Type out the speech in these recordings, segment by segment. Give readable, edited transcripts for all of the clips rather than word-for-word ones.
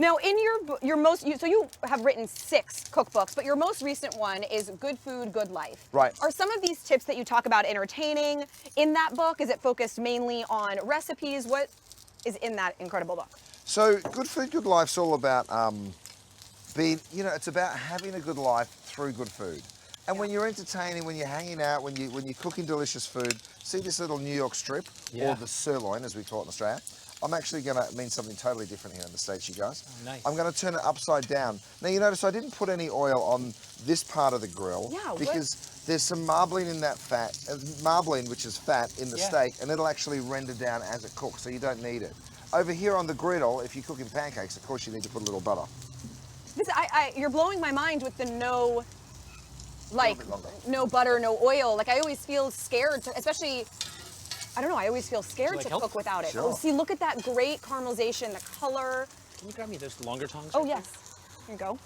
Now, in your so you have written 6 cookbooks, but your most recent one is Good Food, Good Life. Right. Are some of these tips that you talk about entertaining in that book? Is it focused mainly on recipes? What is in that incredible book? So Good Food, Good Life's all about it's about having a good life through good food. And when you're entertaining, when you're hanging out, when you're cooking delicious food, see this little New York strip, or the sirloin as we call it in Australia. I'm actually going to mean something totally different here in the States, you guys. Oh, nice. I'm going to turn it upside down. Now you notice I didn't put any oil on this part of the grill because there's some marbling in that fat, marbling which is fat in the steak, and it'll actually render down as it cooks, so you don't need it. Over here on the griddle, if you're cooking pancakes, of course you need to put a little butter. You're blowing my mind with the no butter, no oil. Like I always feel scared, especially, I don't know, I always feel scared to cook without it. Sure. Oh, see, look at that great caramelization, the color. Can you grab me those longer tongs? Oh, yes. Here you go.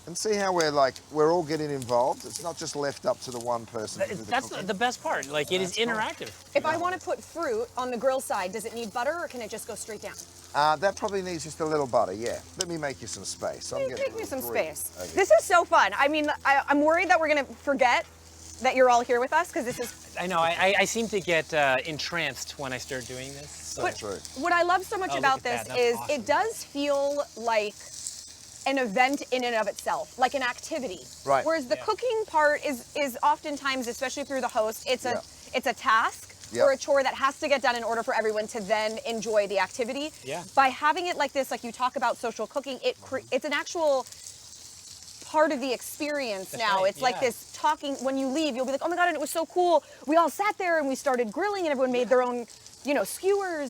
And see how we're all getting involved? It's not just left up to the one person to do the That's cooking. the best part. Like, it is interactive. If I want to put fruit on the grill side, does it need butter or can it just go straight down? That probably needs just a little butter, yeah. Let me make you some space. Take me some space. Okay. This is so fun. I mean, I'm worried that we're going to forget that you're all here with us because this is... I know, I seem to get entranced when I start doing this. So. But true. what I love so much about this is awesome. it does feel like an event in and of itself, like an activity. Right. Whereas the cooking part is oftentimes, especially through the host, it's a task or a chore that has to get done in order for everyone to then enjoy the activity. Yeah. By having it like this, like you talk about social cooking, it's an actual part of the experience now. Right, it's like this talking, when you leave, you'll be like, oh my God, and it was so cool. We all sat there and we started grilling and everyone made their own, skewers